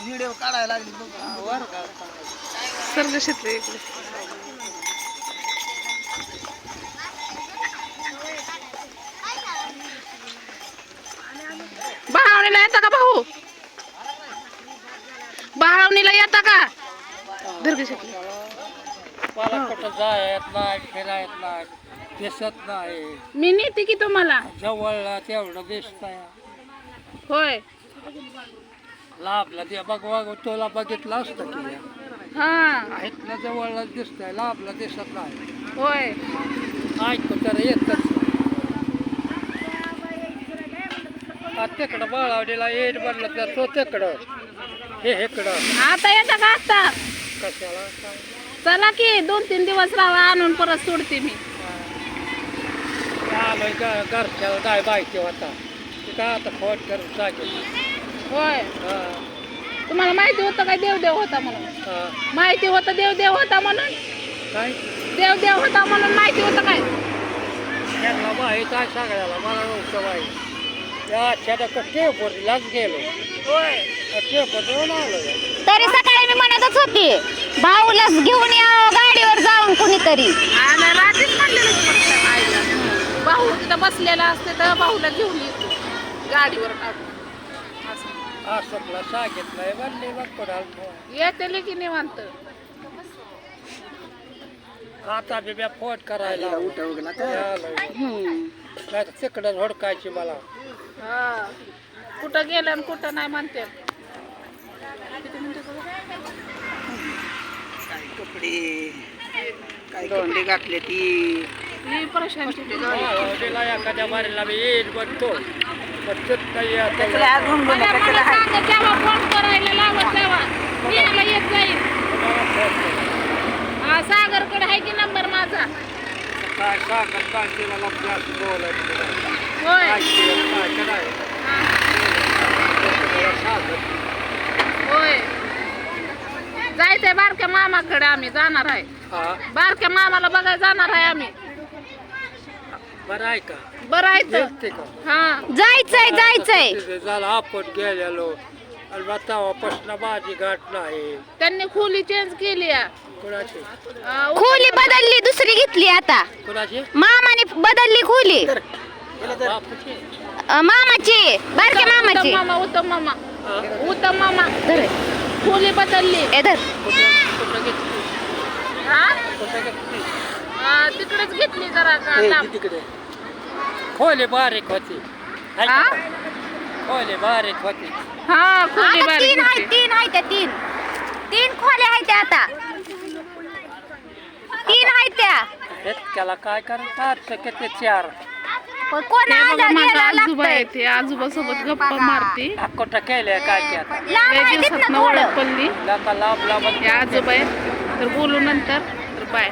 Video काढायला लागली वर का सर्ग क्षेत्र इकडे बहावणीला येता का भाऊ बहावणीला येता का दर्ग क्षेत्र मला कुठं जायत नाही फिरायत नाही दिसत नाही मी नेते की तुम्हाला जवळला तेवढं दिसतंय होय लाभला ते बघ तुला बघितलं असतं की हा इथलं जवळला दिसतंय लाभला दिसत नाही होय ऐकू तर येतच तिकडं बाळावडीला येईल बनलं तर तो तिकडं हे इकडं आता येता का आता कशाला चला की 2-3 दिवस राहा आणून परत सोडते मी आलोय घरच्याला काय बायकी होता ते काय आता फोन करून सांगेल होय हा तुम्हाला माहिती होतं काय देवदेव होता म्हणून हा माहिती होतं देवदेव होता म्हणून काय देवदेव होता म्हणून माहिती होतं काय त्यांना माहीत आहे सगळ्याला मला नव्हतं माहीत त्या टेपवरलाच गेलो होय टेपवर जाऊन आलो तरी सकाळी मी म्हणतच होती भाऊला घेऊन या गाडीवर जाऊन कुणीतरी आणि रात्रीच म्हणलेलं आईला भाऊ तिथं बसलेला असते तर भाऊला घेऊन येतो गाडीवर काढून असं असं सांगितलंय म्हणले मग कोणाला येते की निवांत आता बी मी फोन करायला नाही तिकडं हुडकायची मला हा कुठं गेलं आणि कुठं नाही म्हणते काय कपडे काय कपडे घातले ती मी प्रशांत एखाद्या मारीला मी येईल बनतो पण तिथं नाही आता. त्याला अजून मला सांगा जेव्हा फोन करायला लावत तेव्हा मी याला येत जाईल हा सागरकडे आहे की नंबर माझा काय सांगत काय तिला जास्त बोलायचं होय काय केलं, काय करायचं? त्याला सांगत होय जायचंय बारक्या मामाकडे आम्ही जाणार आहे हा बारक्या मामाला बघायला जाणार आहे आम्ही बरं आहे का बरं आहे तर येते का हा जायचंय तिथे झालं आपण गेलेलो आणि मग तेव्हापासून माझी गाठ नाही त्यांनी खोली चेंज केली आहे. कुणाची खोली बदलली दुसरी घेतली आता कुणाची मामाने बदलली खोली बापूची मामाची बारक्या मामाची उत्तम मामा हा? उत्तम मामा धर खोली बदलली ए धर कुठं घेतली हा कुठं घेतली तिकडेच घेतली जरा का लांब. तिकडे खोली बारीक होती हाय हा? का? खोली बारीक होती हा खोली आता बारीक होती. तीन आहे त्या तीन खोल्या आहेत त्या आता 3 आहेत त्या त्याला काय करायचं किती 4 पण कोण हे बघा आजार माझा घ्यायला आजोबा आहे लागतंय ते आजोबा सोबत गप्पा मारते कुठं केल्या काय केलं लांब लय आहे दिवसात तिथनं ओळख थोडं पडली लांब हे आजोबा आहे तर बोलू नंतर तर बाय